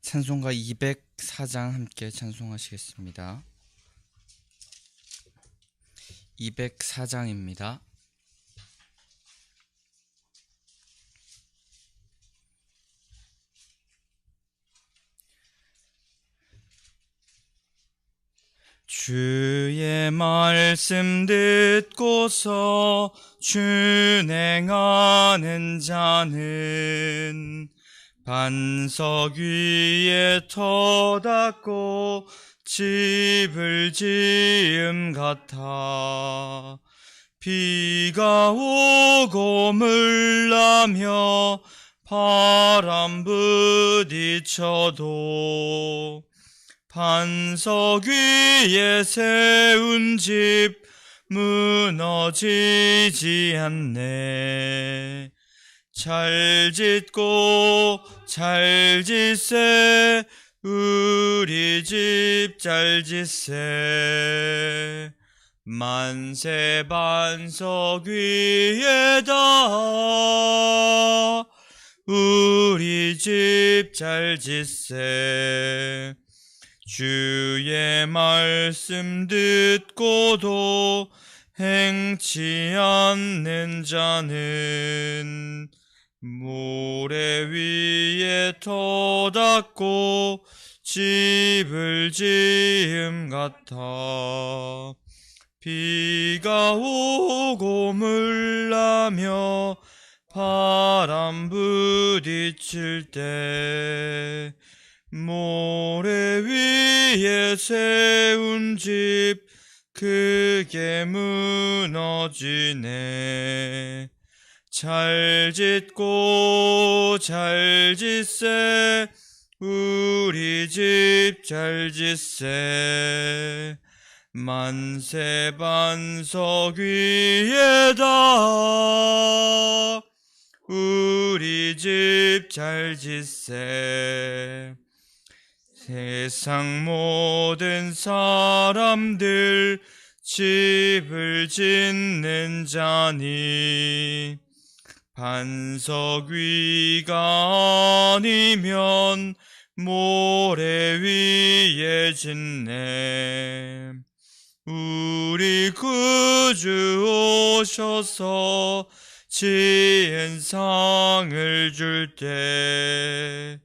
찬송가 204장 함께 찬송하시겠습니다. 204장입니다. 주의 말씀 듣고서 준행하는 자는 반석 위에 터닫고 집을 지음 같아. 비가 오고 물나며 바람 부딪혀도 반석 위에 세운 집 무너지지 않네. 잘 짓고 잘 짓세, 우리 집 잘 짓세. 만세 반석 위에다 우리 집 잘 짓세. 주의 말씀 듣고도 행치 않는 자는 모래 위에 터닫고 집을 지음 같아. 비가 오고 물나며 바람 부딪힐 때 모래 위에 세운 집 크게 무너지네. 잘 짓고 잘 짓세, 우리 집 잘 짓세. 만세 반석 위에다 우리 집 잘 짓세. 세상 모든 사람들 집을 짓는 자니 반석 위가 아니면 모래 위에 짓네. 우리 구주 오셔서 지은 상을 줄 때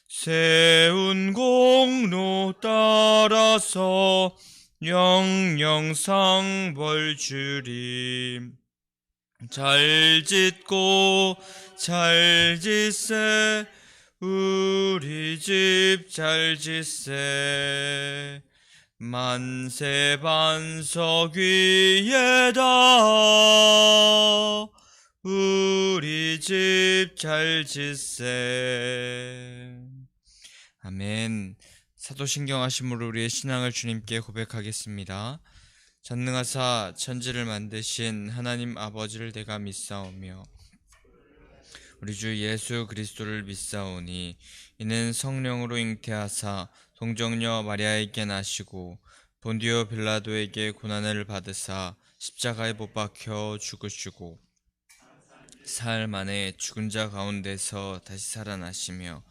세운 공로 따라서 영영 상벌 주림. 잘 짓고 잘 짓세, 우리 집 잘 짓세. 만세 반석 위에다 우리 집 잘 짓세. 아멘. 사도신경 하심으로 우리의 신앙을 주님께 고백하겠습니다. 전능하사 천지를 만드신 하나님 아버지를 내가 믿사오며 우리 주 예수 그리스도를 믿사오니 이는 성령으로 잉태하사 동정녀 마리아에게 나시고 본디오 빌라도에게 고난을 받으사 십자가에 못 박혀 죽으시고 사흘 만에 죽은 자 가운데서 다시 살아나시며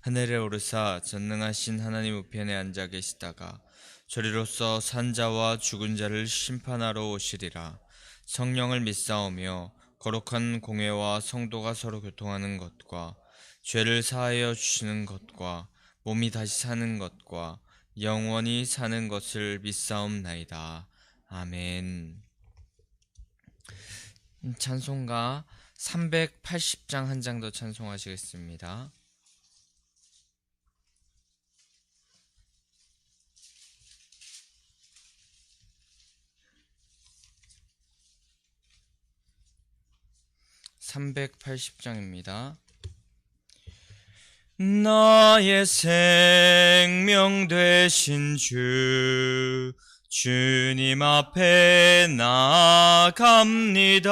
하늘에 오르사 전능하신 하나님 우편에 앉아 계시다가 저리로서 산자와 죽은 자를 심판하러 오시리라. 성령을 믿사오며 거룩한 공회와 성도가 서로 교통하는 것과 죄를 사하여 주시는 것과 몸이 다시 사는 것과 영원히 사는 것을 믿사옵나이다. 아멘. 찬송가 380장 한 장 더 찬송하시겠습니다. (380장입니다) 나의 생명 되신 주, 주님 앞에 나아갑니다.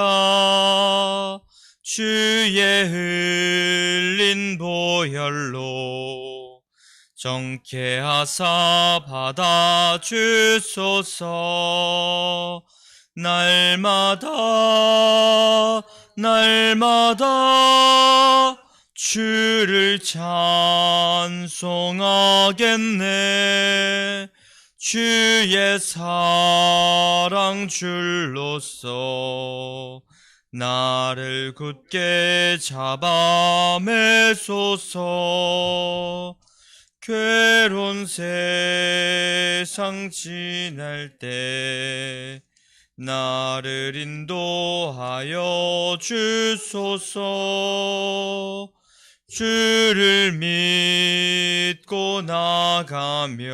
주의 흘린 보혈로 정케하사 받아주소서. 날마다 주를 찬송하겠네. 주의 사랑 줄로서 나를 굳게 잡아 매소서. 괴로운 세상 지날 때 나를 인도하여 주소서. 주를 믿고 나가면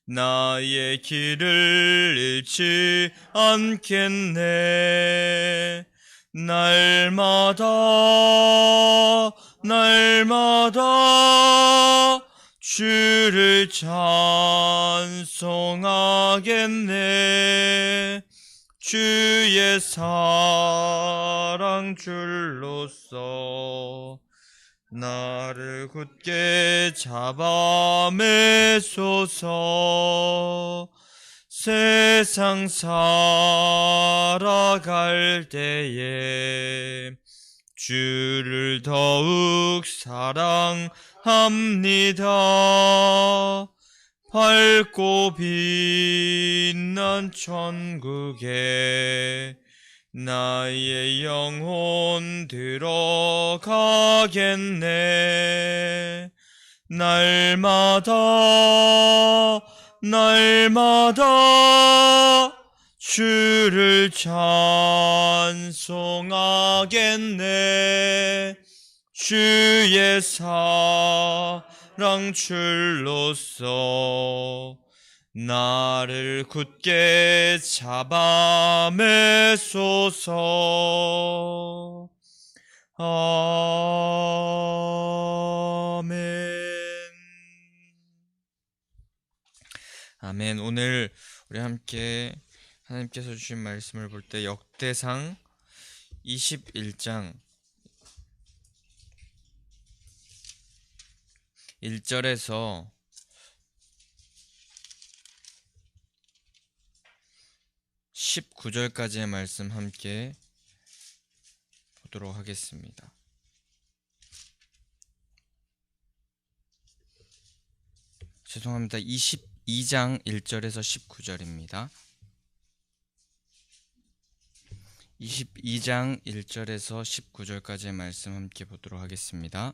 나의 길을 잃지 않겠네. 날마다 주를 찬송하겠네. 주의 사랑 줄로서 나를 굳게 잡아 매소서. 세상 살아갈 때에 주를 더욱 사랑합니다. 밝고 빛난 천국에 나의 영혼 들어가겠네. 날마다 주를 찬송하겠네. 주의 사랑 줄로서 나를 굳게 잡아 매소서. 아멘. 아멘. 오늘 우리 함께 하나님께서 주신 말씀을 볼 때 역대상 21장 1절에서 19절까지의 말씀 함께 보도록 하겠습니다. 죄송합니다. 22장 1절에서 19절입니다. 22장 1절에서 19절까지의 말씀 함께 보도록 하겠습니다.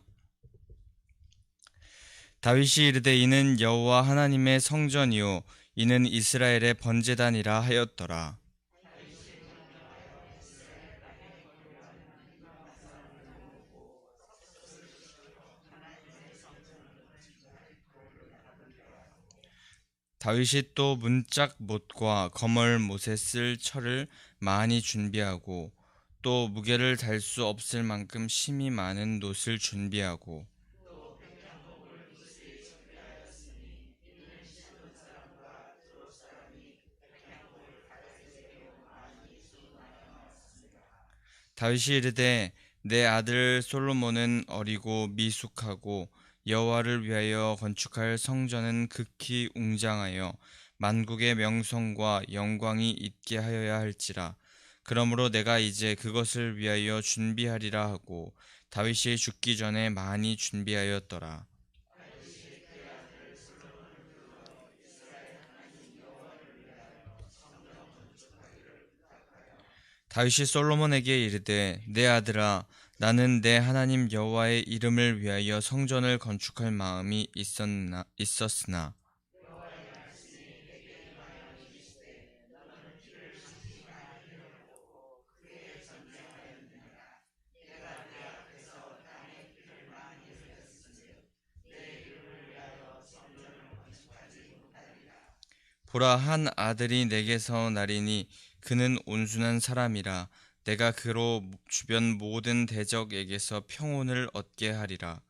다윗이 이르되 이는 여호와 하나님의 성전이요 이는 이스라엘의 번제단이라 하였더라. 다윗이 또 문짝 못과 거멀 못에 쓸 철을 많이 준비하고 또 무게를 달 수 없을 만큼 심이 많은 놋을 준비하고 다윗이 이르되 내 아들 솔로몬은 어리고 미숙하고 여호와를 위하여 건축할 성전은 극히 웅장하여 만국의 명성과 영광이 있게 하여야 할지라. 그러므로 내가 이제 그것을 위하여 준비하리라 하고 다윗이 죽기 전에 많이 준비하였더라. 다윗이 솔로몬에게 이르되 내 아들아 나는 내 하나님 여호와의 이름을 위하여 성전을 건축할 마음이 있었으나 보라 한 아들이 내게서 나리니 그는 온순한 사람이라. 내가 그로 주변 모든 대적에게서 평온을 얻게 하리라.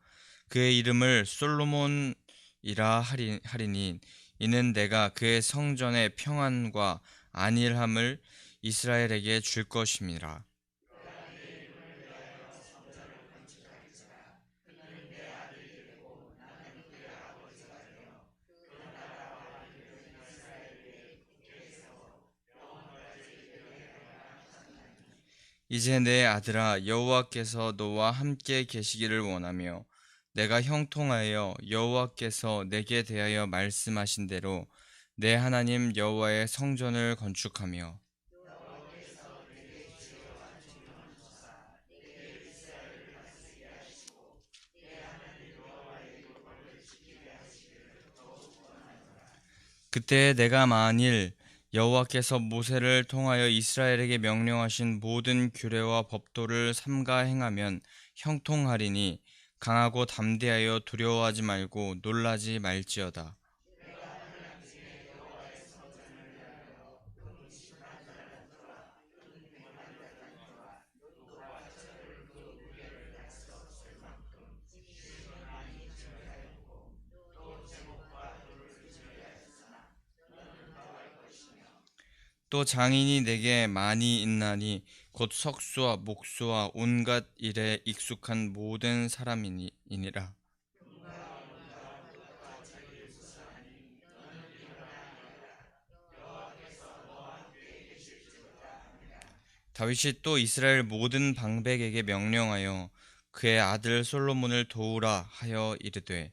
그의 이름을 솔로몬이라 하리니 이는 내가 그의 성전의 평안과 안일함을 이스라엘에게 줄 것임이라. 이제 내 아들아, 여호와께서 너와 함께 계시기를 원하며 내가 형통하여 여호와께서 내게 대하여 말씀하신 대로 내 하나님 여호와의 성전을 건축하며 그때 내가 만일 여호와께서 모세를 통하여 이스라엘에게 명령하신 모든 규례와 법도를 삼가 행하면 형통하리니 강하고 담대하여 두려워하지 말고 놀라지 말지어다. 또 장인이 내게 많이 있나니 곧 석수와 목수와 온갖 일에 익숙한 모든 사람이니라. 다윗이 또 이스라엘 모든 방백에게 명령하여 그의 아들 솔로몬을 도우라 하여 이르되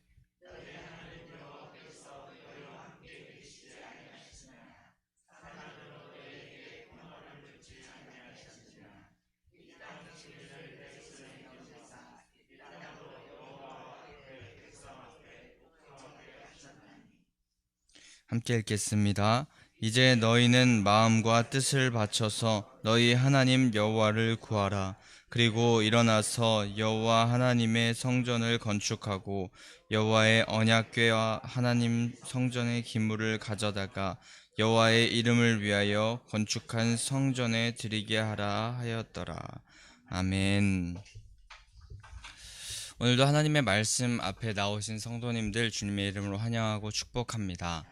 함께 읽겠습니다. 이제 너희는 마음과 뜻을 바쳐서 너희 하나님 여호와를 구하라. 그리고 일어나서 여호와 하나님의 성전을 건축하고 여호와의 언약궤와 하나님 성전의 기물을 가져다가 여호와의 이름을 위하여 건축한 성전에 드리게 하라 하였더라. 아멘. 오늘도 하나님의 말씀 앞에 나오신 성도님들 주님의 이름으로 환영하고 축복합니다.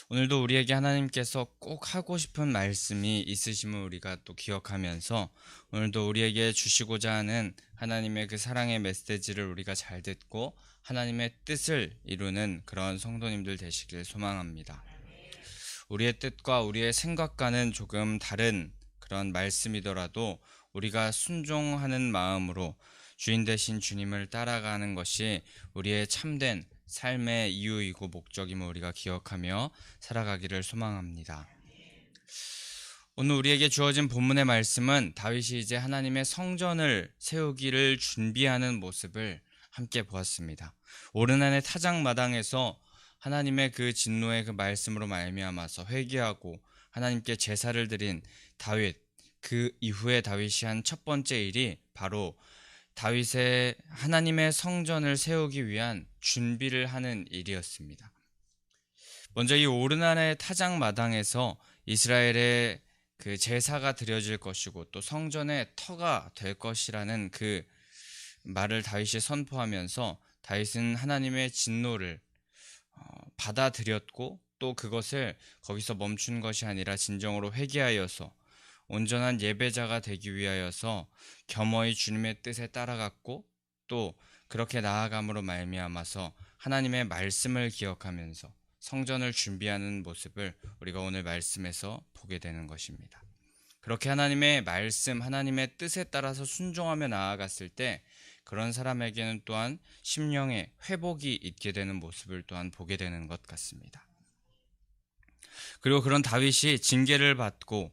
오늘도 우리에게 하나님께서 꼭 하고 싶은 말씀이 있으심을 우리가 또 기억하면서 오늘도 우리에게 주시고자 하는 하나님의 그 사랑의 메시지를 우리가 잘 듣고 하나님의 뜻을 이루는 그런 성도님들 되시길 소망합니다. 우리의 뜻과 우리의 생각과는 조금 다른 그런 말씀이더라도 우리가 순종하는 마음으로 주인 되신 주님을 따라가는 것이 우리의 참된 삶의 이유이고 목적임을 우리가 기억하며 살아가기를 소망합니다. 오늘 우리에게 주어진 본문의 말씀은 다윗이 이제 하나님의 성전을 세우기를 준비하는 모습을 함께 보았습니다. 오르난의 타작마당에서 하나님의 그 진노의 그 말씀으로 말미암아서 회개하고 하나님께 제사를 드린 다윗, 그 이후에 다윗이 한 첫 번째 일이 바로 다윗의 하나님의 성전을 세우기 위한 준비를 하는 일이었습니다. 먼저 이 오르난의 타작마당에서 이스라엘의 그 제사가 드려질 것이고 또 성전의 터가 될 것이라는 그 말을 다윗이 선포하면서 다윗은 하나님의 진노를 받아들였고 또 그것을 거기서 멈춘 것이 아니라 진정으로 회개하여서 온전한 예배자가 되기 위하여서 겸허히 주님의 뜻에 따라갔고 또 그렇게 나아감으로 말미암아서 하나님의 말씀을 기억하면서 성전을 준비하는 모습을 우리가 오늘 말씀에서 보게 되는 것입니다. 그렇게 하나님의 말씀, 하나님의 뜻에 따라서 순종하며 나아갔을 때 그런 사람에게는 또한 심령의 회복이 있게 되는 모습을 또한 보게 되는 것 같습니다. 그리고 그런 다윗이 징계를 받고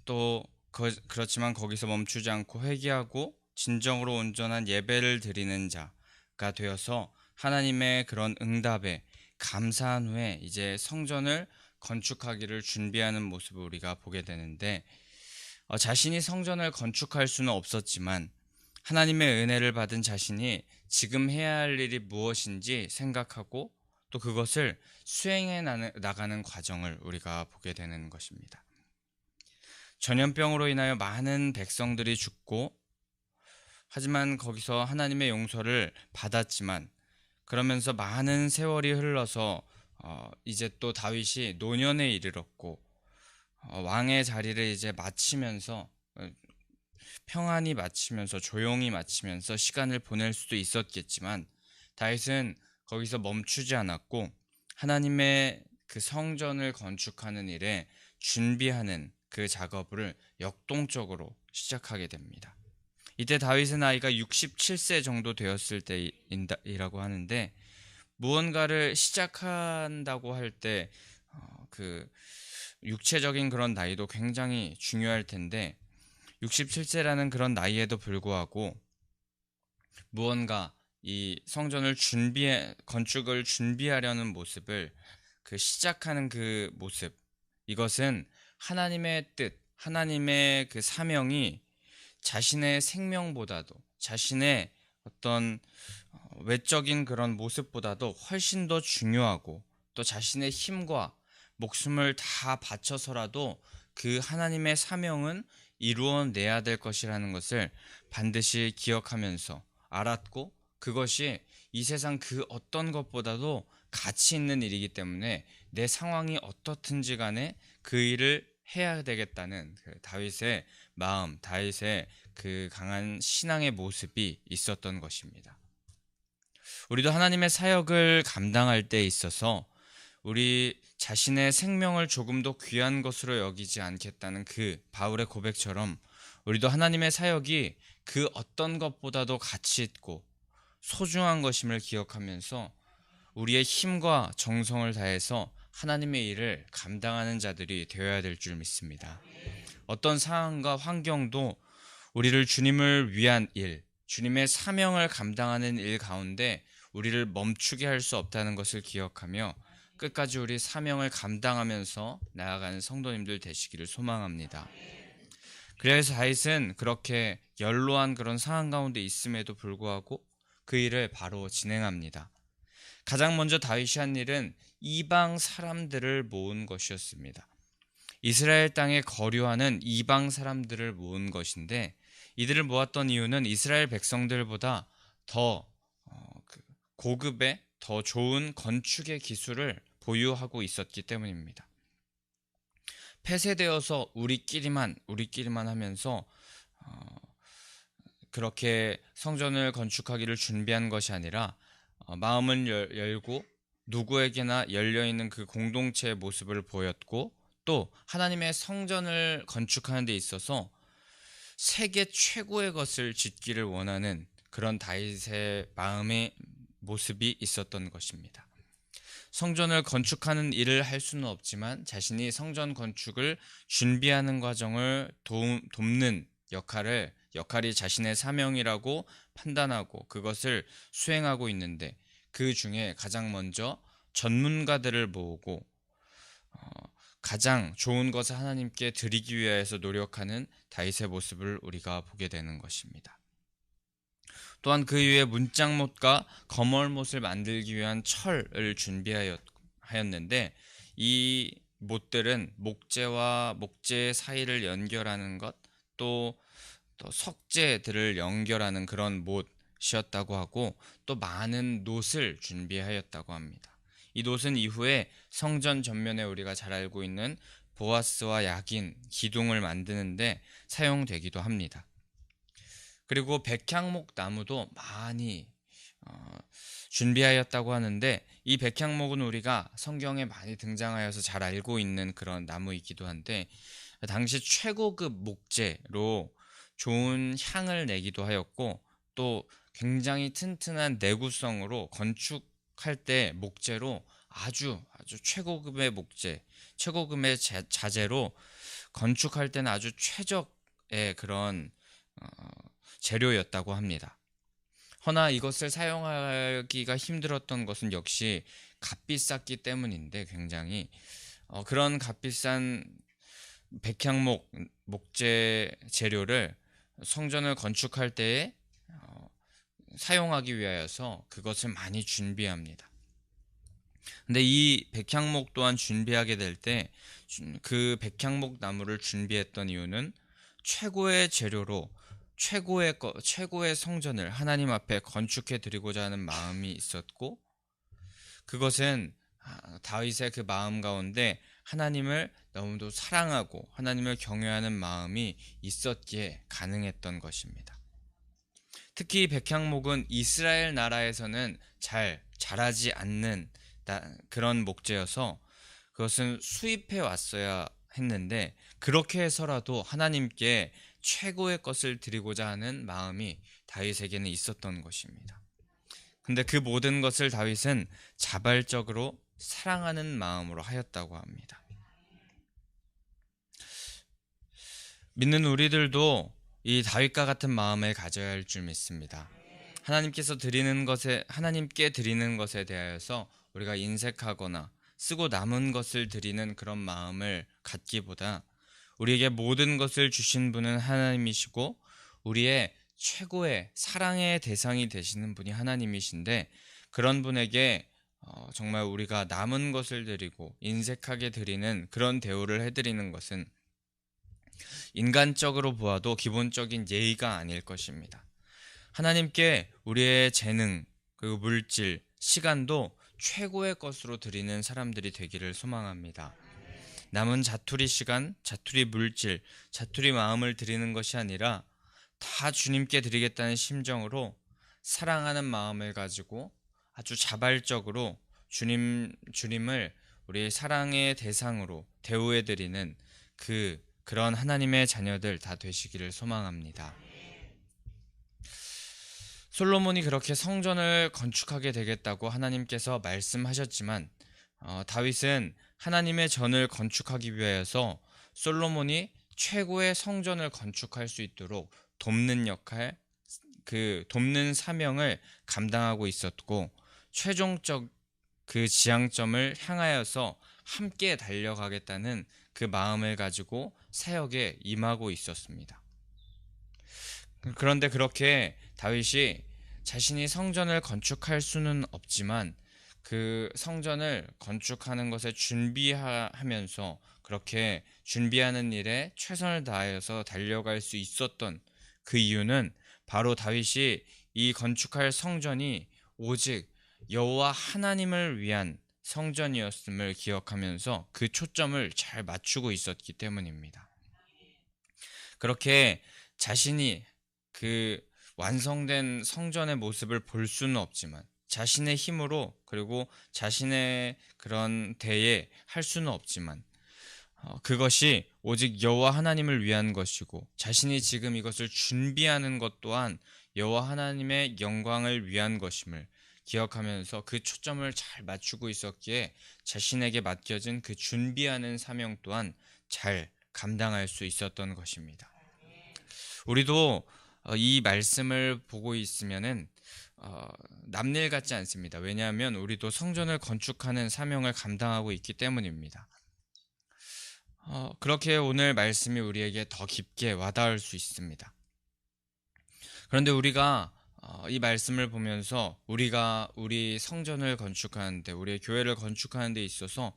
또 그렇지만 거기서 멈추지 않고 회개하고 진정으로 온전한 예배를 드리는 자가 되어서 하나님의 그런 응답에 감사한 후에 이제 성전을 건축하기를 준비하는 모습을 우리가 보게 되는데 자신이 성전을 건축할 수는 없었지만 하나님의 은혜를 받은 자신이 지금 해야 할 일이 무엇인지 생각하고 또 그것을 수행해 나가는 과정을 우리가 보게 되는 것입니다. 전염병으로 인하여 많은 백성들이 죽고 하지만 거기서 하나님의 용서를 받았지만 그러면서 많은 세월이 흘러서 이제 또 다윗이 노년에 이르렀고 왕의 자리를 이제 마치면서 평안히 마치면서 조용히 마치면서 시간을 보낼 수도 있었겠지만 다윗은 거기서 멈추지 않았고 하나님의 그 성전을 건축하는 일에 준비하는 그 작업을 역동적으로 시작하게 됩니다. 이때 다윗의 나이가 67세 정도 되었을 때이라고 하는데, 무언가를 시작한다고 할 때 그 육체적인 그런 나이도 굉장히 중요할 텐데, 67세라는 그런 나이에도 불구하고 무언가 이 성전을 건축을 준비하려는 모습을, 그 시작하는 그 모습, 이것은 하나님의 뜻, 하나님의 그 사명이 자신의 생명보다도, 자신의 어떤 외적인 그런 모습보다도 훨씬 더 중요하고, 또 자신의 힘과 목숨을 다 바쳐서라도 그 하나님의 사명은 이루어내야 될 것이라는 것을 반드시 기억하면서 알았고, 그것이 이 세상 그 어떤 것보다도 가치 있는 일이기 때문에 내 상황이 어떻든지 간에 그 일을 해야 되겠다는 그 다윗의 마음, 다윗의 그 강한 신앙의 모습이 있었던 것입니다. 우리도 하나님의 사역을 감당할 때 있어서 우리 자신의 생명을 조금도 귀한 것으로 여기지 않겠다는 그 바울의 고백처럼, 우리도 하나님의 사역이 그 어떤 것보다도 가치 있고 소중한 것임을 기억하면서 우리의 힘과 정성을 다해서 하나님의 일을 감당하는 자들이 되어야 될 줄 믿습니다. 어떤 상황과 환경도 우리를 주님을 위한 일, 주님의 사명을 감당하는 일 가운데 우리를 멈추게 할 수 없다는 것을 기억하며 끝까지 우리 사명을 감당하면서 나아가는 성도님들 되시기를 소망합니다. 그래서 다윗은 그렇게 연로한 그런 상황 가운데 있음에도 불구하고 그 일을 바로 진행합니다. 가장 먼저 다윗이 한 일은 이방 사람들을 모은 것이었습니다. 이스라엘 땅에 거류하는 이방 사람들을 모은 것인데, 이들을 모았던 이유는 이스라엘 백성들보다 더 고급의, 더 좋은 건축의 기술을 보유하고 있었기 때문입니다. 폐쇄되어서 우리끼리만 하면서 그렇게 성전을 건축하기를 준비한 것이 아니라 마음은 열고 누구에게나 열려있는 그 공동체의 모습을 보였고, 또 하나님의 성전을 건축하는 데 있어서 세계 최고의 것을 짓기를 원하는 그런 다윗의 마음의 모습이 있었던 것입니다. 성전을 건축하는 일을 할 수는 없지만 자신이 성전 건축을 준비하는 과정을 돕는 역할이 자신의 사명이라고 판단하고 그것을 수행하고 있는데, 그 중에 가장 먼저 전문가들을 모으고 가장 좋은 것을 하나님께 드리기 위해서 노력하는 다윗의 모습을 우리가 보게 되는 것입니다. 또한 그 이후에 문짝못과 거멀못을 만들기 위한 철을 준비하였는데, 이 못들은 목재와 목재 사이를 연결하는 것, 또 석재들을 연결하는 그런 못이었다고 하고, 또 많은 놋을 준비하였다고 합니다. 이 놋은 이후에 성전 전면에 우리가 잘 알고 있는 보아스와 야긴, 기둥을 만드는데 사용되기도 합니다. 그리고 백향목 나무도 많이 준비하였다고 하는데, 이 백향목은 우리가 성경에 많이 등장하여서 잘 알고 있는 그런 나무이기도 한데, 당시 최고급 목재로 좋은 향을 내기도 하였고, 또 굉장히 튼튼한 내구성으로 건축할 때 목재로 아주 최고급의 목재, 최고급의 자재로 건축할 때는 아주 최적의 그런 재료였다고 합니다. 허나 이것을 사용하기가 힘들었던 것은 역시 값비쌌기 때문인데, 굉장히 그런 값비싼 백향목 목재 재료를 성전을 건축할 때에 사용하기 위하여서 그것을 많이 준비합니다. 근데 이 백향목 또한 준비하게 될 때 그 백향목 나무를 준비했던 이유는 최고의 재료로 최고의 성전을 하나님 앞에 건축해 드리고자 하는 마음이 있었고, 그것은 다윗의 그 마음 가운데 하나님을 너무도 사랑하고 하나님을 경외하는 마음이 있었기에 가능했던 것입니다. 특히 백향목은 이스라엘 나라에서는 잘 자라지 않는 그런 목재여서 그것은 수입해 왔어야 했는데, 그렇게 해서라도 하나님께 최고의 것을 드리고자 하는 마음이 다윗에게는 있었던 것입니다. 근데 그 모든 것을 다윗은 자발적으로 사랑하는 마음으로 하였다고 합니다. 믿는 우리들도 이 다윗과 같은 마음을 가져야 할 줄 믿습니다. 하나님께 드리는 것에 대하여서 우리가 인색하거나 쓰고 남은 것을 드리는 그런 마음을 갖기보다 우리에게 모든 것을 주신 분은 하나님이시고 우리의 최고의 사랑의 대상이 되시는 분이 하나님이신데, 그런 분에게 정말 우리가 남은 것을 드리고 인색하게 드리는 그런 대우를 해드리는 것은 인간적으로 보아도 기본적인 예의가 아닐 것입니다. 하나님께 우리의 재능, 그리고 물질, 시간도 최고의 것으로 드리는 사람들이 되기를 소망합니다. 남은 자투리 시간, 자투리 물질, 자투리 마음을 드리는 것이 아니라 다 주님께 드리겠다는 심정으로 사랑하는 마음을 가지고 아주 자발적으로 주님을 우리의 사랑의 대상으로 대우해드리는 그런 하나님의 자녀들 다 되시기를 소망합니다. 솔로몬이 그렇게 성전을 건축하게 되겠다고 하나님께서 말씀하셨지만 다윗은 하나님의 전을 건축하기 위하여서 솔로몬이 최고의 성전을 건축할 수 있도록 돕는 역할, 돕는 사명을 감당하고 있었고, 최종적 그 지향점을 향하여서 함께 달려가겠다는 그 마음을 가지고 사역에 임하고 있었습니다. 그런데 그렇게 다윗이 자신이 성전을 건축할 수는 없지만 그 성전을 건축하는 것에 준비하면서 그렇게 준비하는 일에 최선을 다하여서 달려갈 수 있었던 그 이유는 바로 다윗이 이 건축할 성전이 오직 여호와 하나님을 위한 성전이었음을 기억하면서 그 초점을 잘 맞추고 있었기 때문입니다. 그렇게 자신이 그 완성된 성전의 모습을 볼 수는 없지만 자신의 힘으로, 그리고 자신의 그런 대에 할 수는 없지만 그것이 오직 여호와 하나님을 위한 것이고, 자신이 지금 이것을 준비하는 것 또한 여호와 하나님의 영광을 위한 것임을 기억하면서 그 초점을 잘 맞추고 있었기에 자신에게 맡겨진 그 준비하는 사명 또한 잘 감당할 수 있었던 것입니다. 우리도 이 말씀을 보고 있으면은 남일 같지 않습니다. 왜냐하면 우리도 성전을 건축하는 사명을 감당하고 있기 때문입니다. 그렇게 오늘 말씀이 우리에게 더 깊게 와닿을 수 있습니다. 그런데 우리가 이 말씀을 보면서 우리가 우리 성전을 건축하는데, 우리의 교회를 건축하는 데 있어서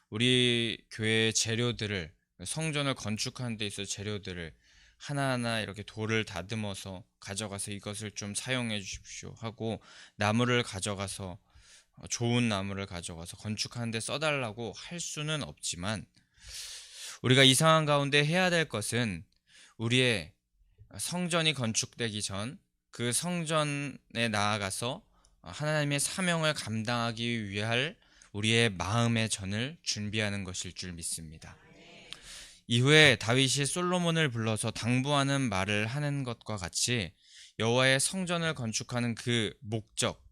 우리 교회의 재료들을, 성전을 건축하는 데 있어서 재료들을 하나하나 이렇게 돌을 다듬어서 가져가서 이것을 좀 사용해 주십시오 하고 나무를 가져가서, 좋은 나무를 가져가서 건축하는 데 써달라고 할 수는 없지만, 우리가 이 상황 가운데 해야 될 것은 우리의 성전이 건축되기 전 그 성전에 나아가서 하나님의 사명을 감당하기 위할 우리의 마음의 전을 준비하는 것일 줄 믿습니다. 이후에 다윗이 솔로몬을 불러서 당부하는 말을 하는 것과 같이 여호와의 성전을 건축하는 그 목적,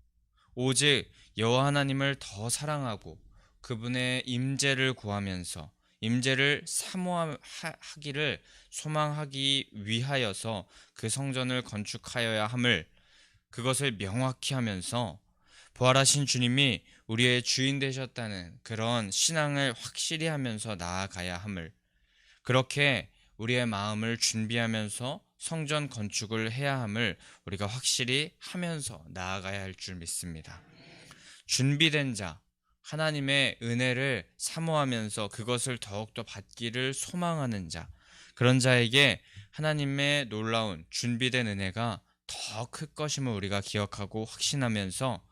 오직 여호와 하나님을 더 사랑하고 그분의 임재를 구하면서 임재를 사모하기를 소망하기 위하여서 그 성전을 건축하여야 함을, 그것을 명확히 하면서 부활하신 주님이 우리의 주인 되셨다는 그런 신앙을 확실히 하면서 나아가야 함을, 그렇게 우리의 마음을 준비하면서 성전 건축을 해야 함을 우리가 확실히 하면서 나아가야 할 줄 믿습니다. 준비된 자, 하나님의 은혜를 사모하면서 그것을 더욱더 받기를 소망하는 자, 그런 자에게 하나님의 놀라운 준비된 은혜가 더 클 것임을 우리가 기억하고 확신하면서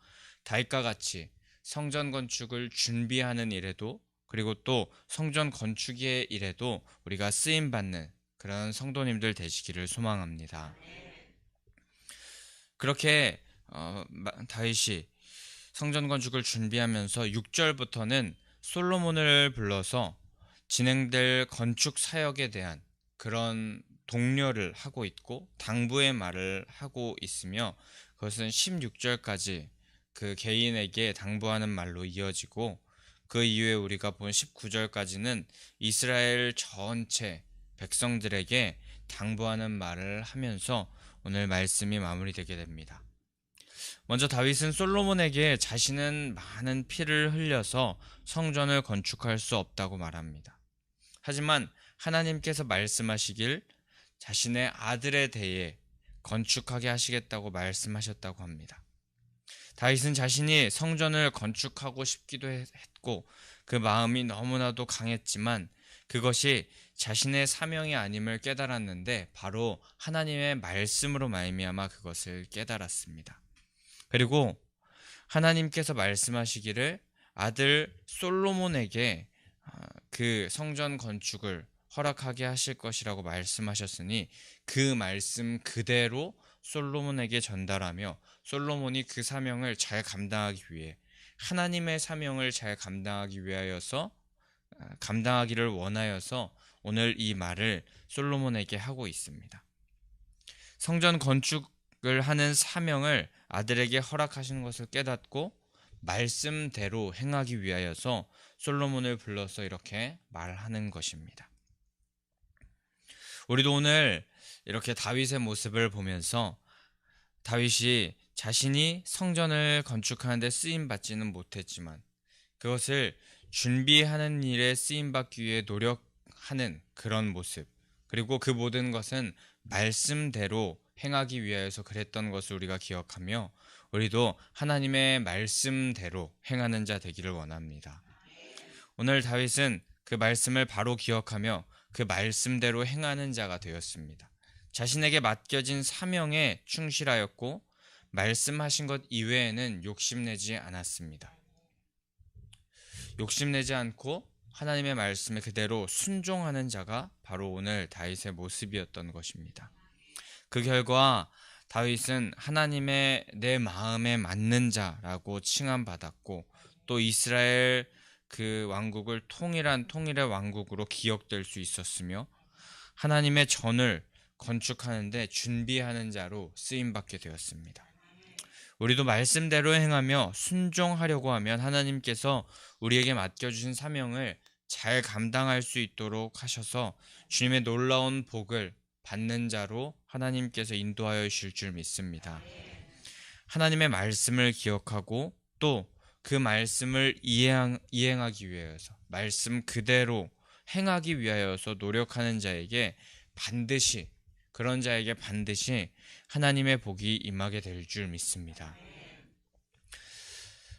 다윗과 같이 성전 건축을 준비하는 일에도, 그리고 또 성전 건축의 일에도 우리가 쓰임받는 그런 성도님들 되시기를 소망합니다. 그렇게 다윗이 성전 건축을 준비하면서 6절부터는 솔로몬을 불러서 진행될 건축 사역에 대한 그런 독려를 하고 있고 당부의 말을 하고 있으며, 그것은 16절까지 그 개인에게 당부하는 말로 이어지고, 그 이후에 우리가 본 19절까지는 이스라엘 전체 백성들에게 당부하는 말을 하면서 오늘 말씀이 마무리되게 됩니다. 먼저 다윗은 솔로몬에게 자신은 많은 피를 흘려서 성전을 건축할 수 없다고 말합니다. 하지만 하나님께서 말씀하시길 자신의 아들에 대해 건축하게 하시겠다고 말씀하셨다고 합니다. 다윗은 자신이 성전을 건축하고 싶기도 했고 그 마음이 너무나도 강했지만 그것이 자신의 사명이 아님을 깨달았는데 바로 하나님의 말씀으로 말미암아 그것을 깨달았습니다. 그리고 하나님께서 말씀하시기를 아들 솔로몬에게 그 성전 건축을 허락하게 하실 것이라고 말씀하셨으니 그 말씀 그대로 솔로몬에게 전달하며 솔로몬이 그 사명을 잘 감당하기 위해, 하나님의 사명을 잘 감당하기를 원하여서 오늘 이 말을 솔로몬에게 하고 있습니다. 성전 건축을 하는 사명을 아들에게 허락하시는 것을 깨닫고 말씀대로 행하기 위하여서 솔로몬을 불러서 이렇게 말하는 것입니다. 우리도 오늘 이렇게 다윗의 모습을 보면서 다윗이 자신이 성전을 건축하는데 쓰임받지는 못했지만 그것을 준비하는 일에 쓰임받기 위해 노력하는 그런 모습, 그리고 그 모든 것은 말씀대로 행하기 위하여서 그랬던 것을 우리가 기억하며 우리도 하나님의 말씀대로 행하는 자 되기를 원합니다. 오늘 다윗은 그 말씀을 바로 기억하며 그 말씀대로 행하는 자가 되었습니다. 자신에게 맡겨진 사명에 충실하였고 말씀하신 것 이외에는 욕심내지 않았습니다. 욕심내지 않고 하나님의 말씀에 그대로 순종하는 자가 바로 오늘 다윗의 모습이었던 것입니다. 그 결과 다윗은 하나님의 내 마음에 맞는 자라고 칭함받았고 또 이스라엘 그 왕국을 통일의 왕국으로 기억될 수 있었으며 하나님의 전을 건축하는데 준비하는 자로 쓰임받게 되었습니다. 우리도 말씀대로 행하며 순종하려고 하면 하나님께서 우리에게 맡겨주신 사명을 잘 감당할 수 있도록 하셔서 주님의 놀라운 복을 받는 자로 하나님께서 인도하여 주실 줄 믿습니다. 하나님의 말씀을 기억하고 또 그 말씀을 이행하기 위하여서 말씀 그대로 행하기 위하여서 노력하는 자에게 그런 자에게 반드시 하나님의 복이 임하게 될 줄 믿습니다.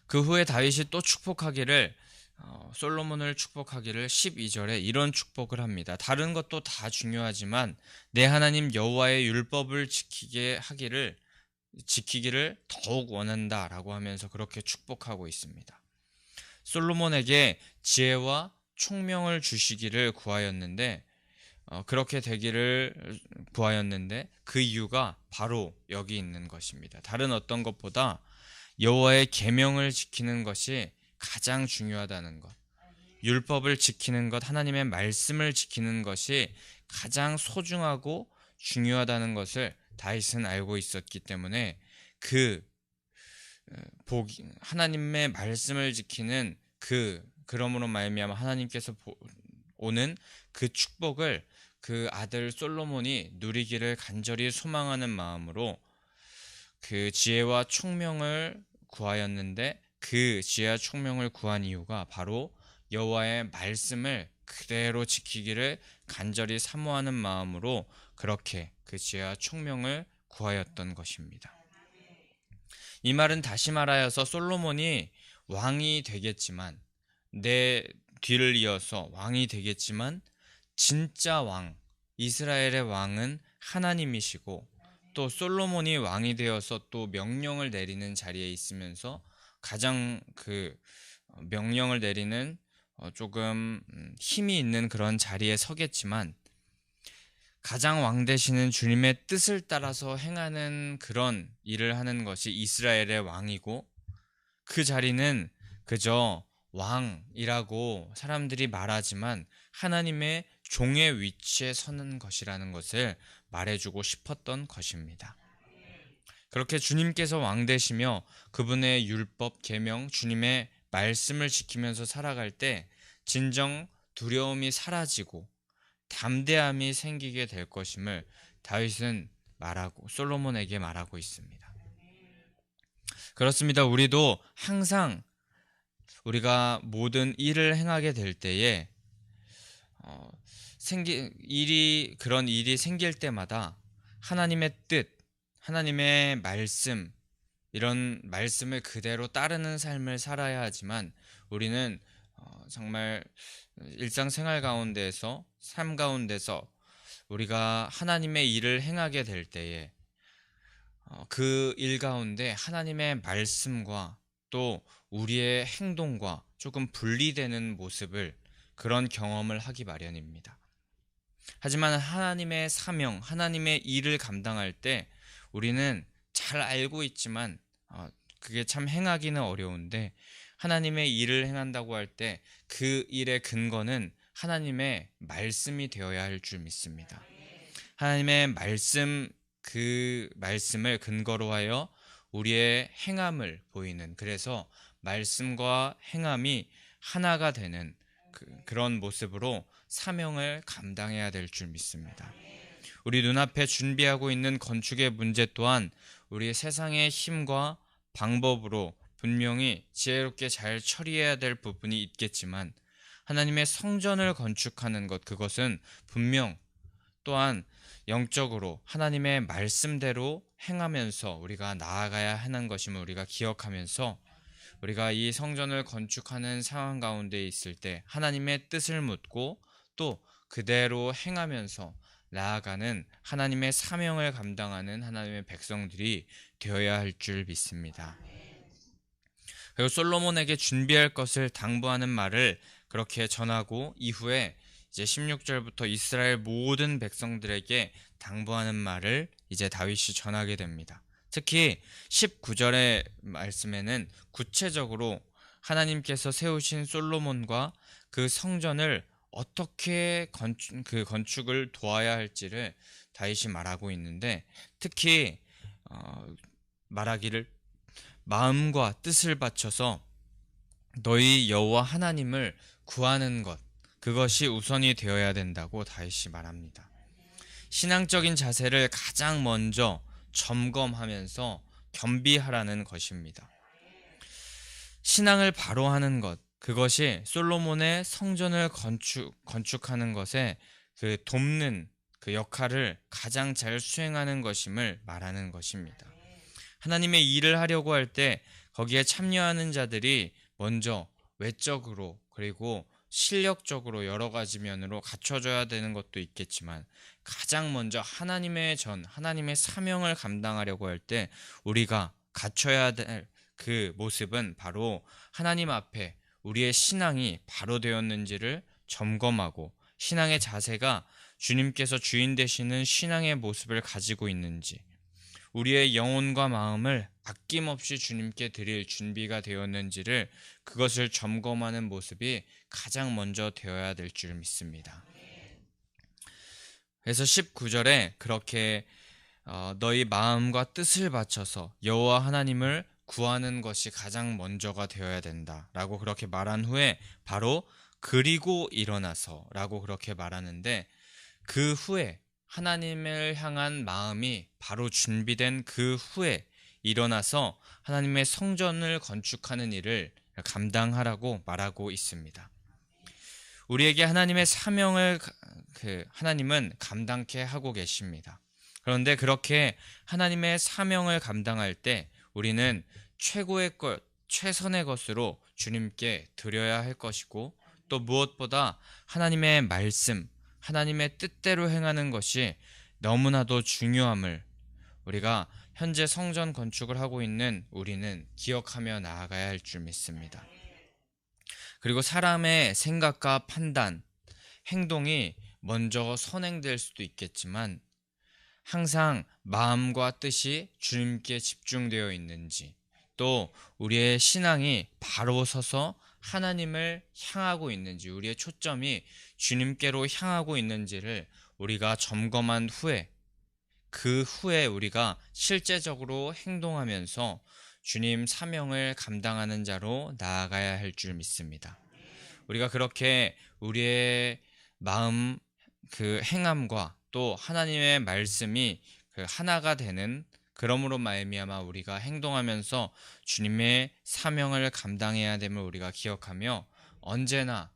그 후에 다윗이 또 솔로몬을 축복하기를 12절에 이런 축복을 합니다. 다른 것도 다 중요하지만 내 하나님 여호와의 율법을 지키기를 더욱 원한다라고 하면서 그렇게 축복하고 있습니다. 솔로몬에게 지혜와 총명을 주시기를 구하였는데 그렇게 되기를 구하였는데 그 이유가 바로 여기 있는 것입니다. 다른 어떤 것보다 여호와의 계명을 지키는 것이 가장 중요하다는 것, 율법을 지키는 것, 하나님의 말씀을 지키는 것이 가장 소중하고 중요하다는 것을 다윗은 알고 있었기 때문에 하나님의 말씀을 지키는 그러므로 말미암아 하나님께서 오는 그 축복을 그 아들 솔로몬이 누리기를 간절히 소망하는 마음으로 그 지혜와 총명을 구하였는데 그 지혜와 총명을 구한 이유가 바로 여호와의 말씀을 그대로 지키기를 간절히 사모하는 마음으로 그렇게 그 지혜와 총명을 구하였던 것입니다. 이 말은 다시 말하여서 솔로몬이 왕이 되겠지만 내 뒤를 이어서 왕이 되겠지만 진짜 왕, 이스라엘의 왕은 하나님이시고 또 솔로몬이 왕이 되어서 또 명령을 내리는 자리에 있으면서 가장 명령을 내리는 조금 힘이 있는 그런 자리에 서겠지만 가장 왕 되시는 주님의 뜻을 따라서 행하는 그런 일을 하는 것이 이스라엘의 왕이고 그 자리는 그저 왕이라고 사람들이 말하지만 하나님의 종의 위치에 서는 것이라는 것을 말해주고 싶었던 것입니다. 그렇게 주님께서 왕 되시며 그분의 율법, 계명, 주님의 말씀을 지키면서 살아갈 때 진정 두려움이 사라지고 담대함이 생기게 될 것임을 다윗은 솔로몬에게 말하고 있습니다. 그렇습니다. 우리도 항상 우리가 모든 일을 행하게 될 때에 그런 일이 생길 때마다 하나님의 뜻, 하나님의 말씀, 이런 말씀을 그대로 따르는 삶을 살아야 하지만 우리는 정말 일상생활 가운데에서, 삶 가운데서 우리가 하나님의 일을 행하게 될 때에 그 일 가운데 하나님의 말씀과 또 우리의 행동과 조금 분리되는 모습을, 그런 경험을 하기 마련입니다. 하지만 하나님의 사명, 하나님의 일을 감당할 때 우리는 잘 알고 있지만 그게 참 행하기는 어려운데, 하나님의 일을 행한다고 할 때 그 일의 근거는 하나님의 말씀이 되어야 할 줄 믿습니다. 하나님의 말씀, 그 말씀을 근거로 하여 우리의 행함을 보이는, 그래서 말씀과 행함이 하나가 되는 그런 모습으로 사명을 감당해야 될 줄 믿습니다. 우리 눈앞에 준비하고 있는 건축의 문제 또한 우리 세상의 힘과 방법으로 분명히 지혜롭게 잘 처리해야 될 부분이 있겠지만, 하나님의 성전을 건축하는 것, 그것은 분명 또한 영적으로 하나님의 말씀대로 행하면서 우리가 나아가야 하는 것임을 우리가 기억하면서, 우리가 이 성전을 건축하는 상황 가운데 있을 때 하나님의 뜻을 묻고 또 그대로 행하면서 나아가는 하나님의 사명을 감당하는 하나님의 백성들이 되어야 할 줄 믿습니다. 그리고 솔로몬에게 준비할 것을 당부하는 말을 그렇게 전하고, 이후에 이제 16절부터 이스라엘 모든 백성들에게 당부하는 말을 이제 다윗이 전하게 됩니다. 특히 19절의 말씀에는 구체적으로 하나님께서 세우신 솔로몬과 그 성전을 어떻게 건축을 도와야 할지를 다윗이 말하고 있는데, 특히 말하기를 마음과 뜻을 바쳐서 너희 여호와 하나님을 구하는 것, 그것이 우선이 되어야 된다고 다윗이 말합니다. 신앙적인 자세를 가장 먼저 점검하면서 겸비하라는 것입니다. 신앙을 바로 하는 것, 그것이 솔로몬의 성전을 건축하는 것에 돕는 그 역할을 가장 잘 수행하는 것임을 말하는 것입니다. 하나님의 일을 하려고 할 때 거기에 참여하는 자들이 먼저 외적으로 그리고 실력적으로 여러 가지 면으로 갖춰져야 되는 것도 있겠지만, 가장 먼저 하나님의 사명을 감당하려고 할 때 우리가 갖춰야 될 그 모습은 바로 하나님 앞에 우리의 신앙이 바로 되었는지를 점검하고, 신앙의 자세가 주님께서 주인 되시는 신앙의 모습을 가지고 있는지, 우리의 영혼과 마음을 아낌없이 주님께 드릴 준비가 되었는지를, 그것을 점검하는 모습이 가장 먼저 되어야 될 줄 믿습니다. 그래서 19절에 그렇게 너희 마음과 뜻을 바쳐서 여호와 하나님을 구하는 것이 가장 먼저가 되어야 된다라고 그렇게 말한 후에 바로 그리고 일어나서라고 그렇게 말하는데, 그 후에 하나님을 향한 마음이 바로 준비된 그 후에 일어나서 하나님의 성전을 건축하는 일을 감당하라고 말하고 있습니다. 우리에게 하나님의 사명을 하나님은 감당케 하고 계십니다. 그런데 그렇게 하나님의 사명을 감당할 때 우리는 최고의 것, 최선의 것으로 주님께 드려야 할 것이고, 또 무엇보다 하나님의 말씀, 하나님의 뜻대로 행하는 것이 너무나도 중요함을 우리가 현재 성전 건축을 하고 있는 우리는 기억하며 나아가야 할 줄 믿습니다. 그리고 사람의 생각과 판단, 행동이 먼저 선행될 수도 있겠지만, 항상 마음과 뜻이 주님께 집중되어 있는지, 또 우리의 신앙이 바로 서서 하나님을 향하고 있는지, 우리의 초점이 주님께로 향하고 있는지를 우리가 점검한 후에, 그 후에 우리가 실제적으로 행동하면서 주님 사명을 감당하는 자로 나아가야 할 줄 믿습니다. 우리가 그렇게 우리의 마음, 그 행함과 또 하나님의 말씀이 그 하나가 되는, 그러므로 말미암아 우리가 행동하면서 주님의 사명을 감당해야 됨을 우리가 기억하며, 언제나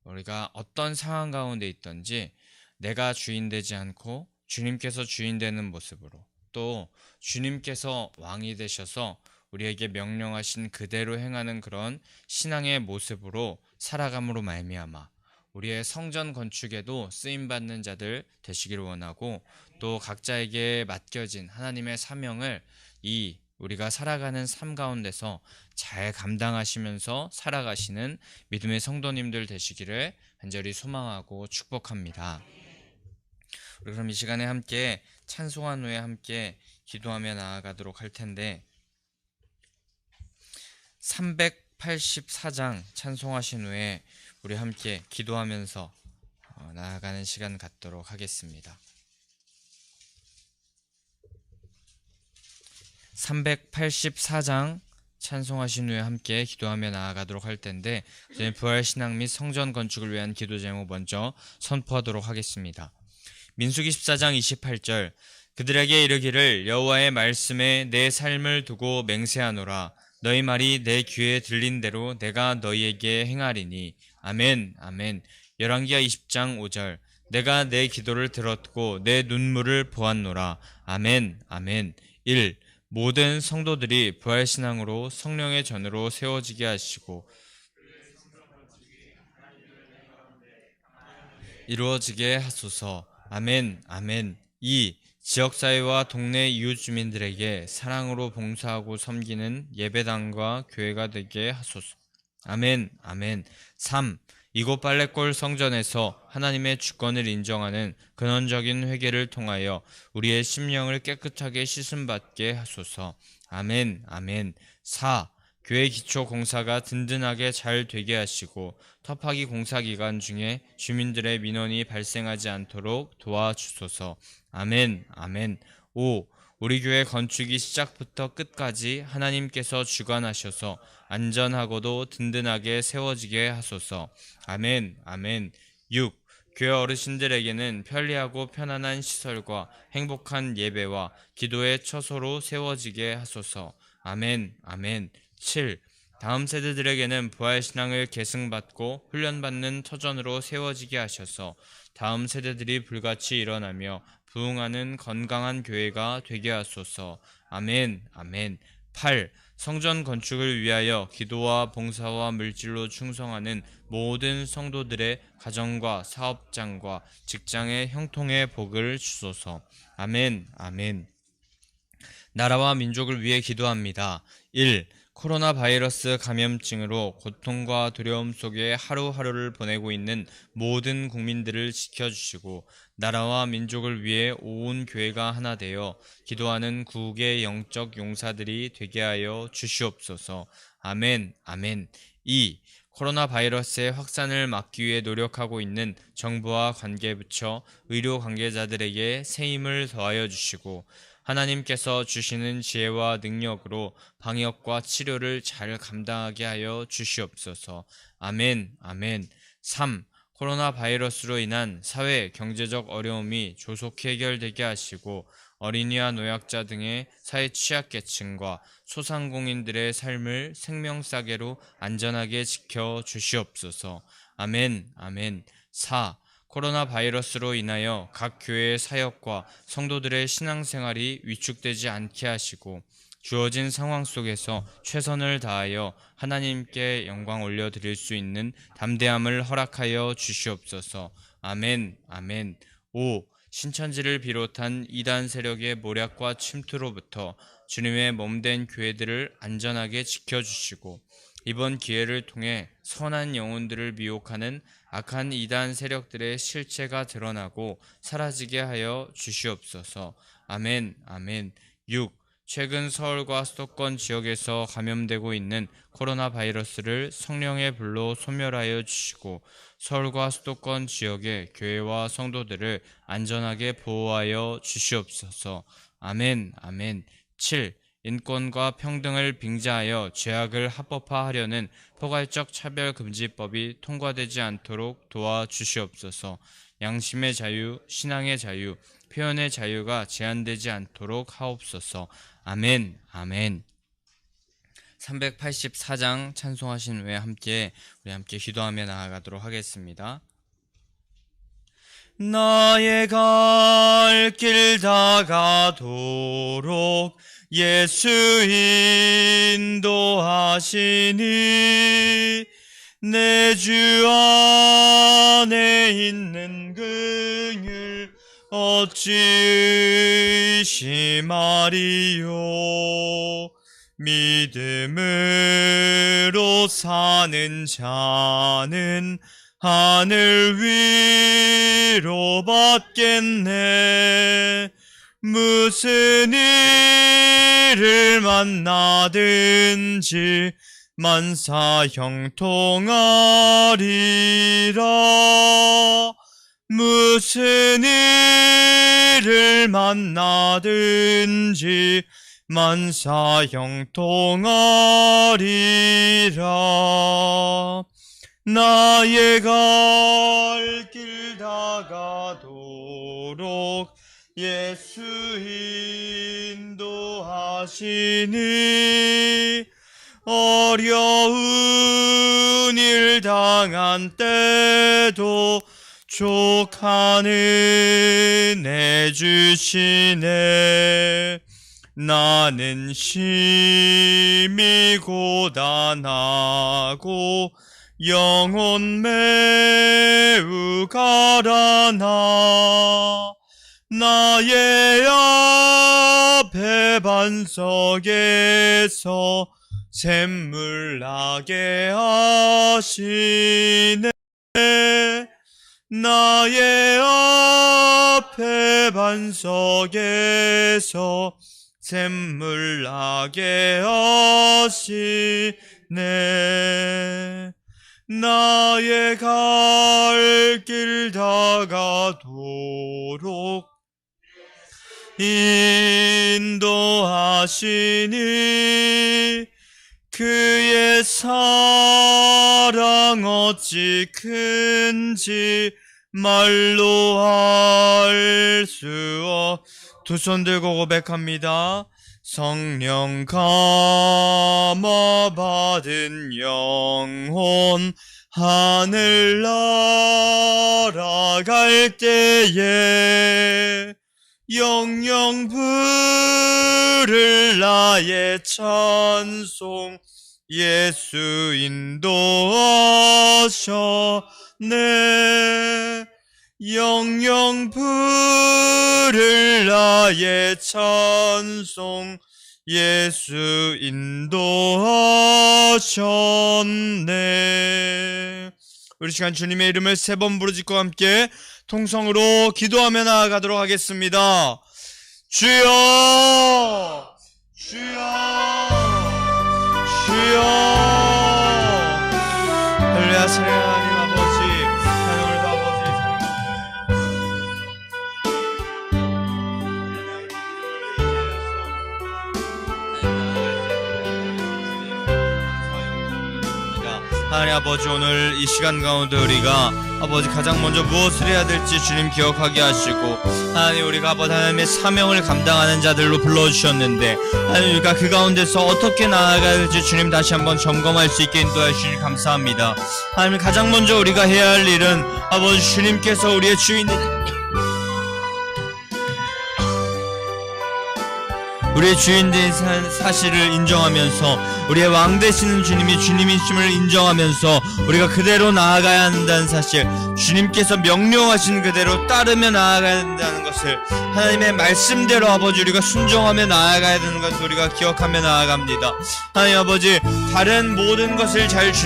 우리가 어떤 상황 가운데 있든지 내가 주인 되지 않고 주님께서 주인 되는 모습으로, 또 주님께서 왕이 되셔서 우리에게 명령하신 그대로 행하는 그런 신앙의 모습으로 살아감으로 말미암아 우리의 성전 건축에도 쓰임 받는 자들 되시기를 원하고, 또 각자에게 맡겨진 하나님의 사명을 이 우리가 살아가는 삶 가운데서 잘 감당하시면서 살아가시는 믿음의 성도님들 되시기를 간절히 소망하고 축복합니다. 우리 그럼 이 시간에 함께 찬송한 후에 함께 기도하며 나아가도록 할 텐데, 384장 찬송하신 후에 우리 함께 기도하면서 나아가는 시간 갖도록 하겠습니다. 384장 찬송하신 후에 함께 기도하며 나아가도록 할 텐데, 저희 부활신앙 및 성전 건축을 위한 기도 제목 먼저 선포하도록 하겠습니다. 민수기 14장 28절, 그들에게 이르기를 여호와의 말씀에 내 삶을 두고 맹세하노라. 너희 말이 내 귀에 들린 대로 내가 너희에게 행하리니. 아멘, 아멘. 열왕기하 20장 5절, 내가 내 기도를 들었고 내 눈물을 보았노라. 아멘, 아멘. 1. 모든 성도들이 부활신앙으로 성령의 전으로 세워지게 하시고 이루어지게 하소서. 아멘, 아멘. 2. 지역사회와 동네 이웃 주민들에게 사랑으로 봉사하고 섬기는 예배당과 교회가 되게 하소서. 아멘, 아멘. 3. 이곳 발레골 성전에서 하나님의 주권을 인정하는 근원적인 회개를 통하여 우리의 심령을 깨끗하게 씻음받게 하소서. 아멘, 아멘. 4. 교회 기초 공사가 든든하게 잘 되게 하시고 터파기 공사 기간 중에 주민들의 민원이 발생하지 않도록 도와주소서. 아멘, 아멘. 5. 우리 교회 건축이 시작부터 끝까지 하나님께서 주관하셔서 안전하고도 든든하게 세워지게 하소서. 아멘, 아멘. 6. 교회 어르신들에게는 편리하고 편안한 시설과 행복한 예배와 기도의 처소로 세워지게 하소서. 아멘, 아멘. 7. 다음 세대들에게는 부활신앙을 계승받고 훈련받는 터전으로 세워지게 하셔서 다음 세대들이 불같이 일어나며 부흥하는 건강한 교회가 되게 하소서. 아멘, 아멘. 8. 성전 건축을 위하여 기도와 봉사와 물질로 충성하는 모든 성도들의 가정과 사업장과 직장의 형통의 복을 주소서. 아멘, 아멘. 나라와 민족을 위해 기도합니다. 1. 코로나 바이러스 감염증으로 고통과 두려움 속에 하루하루를 보내고 있는 모든 국민들을 지켜주시고 나라와 민족을 위해 온 교회가 하나 되어 기도하는 구국의 영적 용사들이 되게 하여 주시옵소서. 아멘, 아멘. 2. 코로나 바이러스의 확산을 막기 위해 노력하고 있는 정부와 관계부처, 의료 관계자들에게 새 힘을 더하여 주시고 하나님께서 주시는 지혜와 능력으로 방역과 치료를 잘 감당하게 하여 주시옵소서. 아멘, 아멘. 3. 코로나 바이러스로 인한 사회, 경제적 어려움이 조속히 해결되게 하시고 어린이와 노약자 등의 사회 취약계층과 소상공인들의 삶을 생명싸개로 안전하게 지켜 주시옵소서. 아멘, 아멘. 4. 코로나 바이러스로 인하여 각 교회의 사역과 성도들의 신앙생활이 위축되지 않게 하시고 주어진 상황 속에서 최선을 다하여 하나님께 영광 올려드릴 수 있는 담대함을 허락하여 주시옵소서. 아멘, 아멘. 5. 신천지를 비롯한 이단 세력의 모략과 침투로부터 주님의 몸된 교회들을 안전하게 지켜주시고 이번 기회를 통해 선한 영혼들을 미혹하는 악한 이단 세력들의 실체가 드러나고 사라지게 하여 주시옵소서. 아멘, 아멘. 6. 최근 서울과 수도권 지역에서 감염되고 있는 코로나 바이러스를 성령의 불로 소멸하여 주시고 서울과 수도권 지역의 교회와 성도들을 안전하게 보호하여 주시옵소서. 아멘, 아멘. 7. 인권과 평등을 빙자하여 죄악을 합법화하려는 포괄적 차별금지법이 통과되지 않도록 도와주시옵소서. 양심의 자유, 신앙의 자유, 표현의 자유가 제한되지 않도록 하옵소서. 아멘, 아멘. 384장 찬송하신 후에 우리 함께 기도하며 나아가도록 하겠습니다. 나의 갈 길 다가도록 예수 인도하시니 내 주 안에 있는 긍휼 어찌 의심하리요. 믿음으로 사는 자는 하늘 위로 받겠네. 무슨 일을 만나든지 만사 형통하리라. 무슨 일을 만나든지 만사 형통하리라. 나의 갈 길 다가도록 예수 인도하시니 어려운 일 당한 때도 족한 은혜 주시네. 나는 심히 고단하고 영혼 매우 가라나 나의 앞에 반석에서 샘물 나게 하시네. 나의 앞에 반석에서 샘물 나게 하시네. 나의 갈 길 다가도록 인도하시니 그의 사랑 어찌 큰지 말로 할 수 없. 두 손 들고 고백합니다. 성령 감화 받은 영혼 하늘 날아갈 때에 영영 부를 나의 찬송 예수 인도하셨네. 영영 부를 나의 찬송 예수 인도하셨네. 우리 시간 주님의 이름을 3번 부르짖고 함께 통성으로 기도하며 나아가도록 하겠습니다. 주여 주여 주여. 할렐루야. 사랑하는 하나님 아버지, 하나님을 아버지의 하나님 아버지, 오늘 이 시간 가운데 우리가 아버지 가장 먼저 무엇을 해야 될지 주님 기억하게 하시고, 하나님 우리가 아버지 하나님의 사명을 감당하는 자들로 불러주셨는데 하나님 우리가 그 가운데서 어떻게 나아가야 될지 주님 다시 한번 점검할 수 있게 인도해 주시니 감사합니다. 하나님 가장 먼저 우리가 해야 할 일은 아버지 주님께서 우리의 주인된 사실을 인정하면서 우리의 왕 되시는 주님이 주님이심을 인정하면서 우리가 그대로 나아가야 한다는 사실, 주님께서 명령하신 그대로 따르며 나아가야 한다는 것을 하나님의 말씀대로 아버지 우리가 순종하며 나아가야 되는 것을 우리가 기억하며 나아갑니다. 하나님 아버지, 다른 모든 것을 잘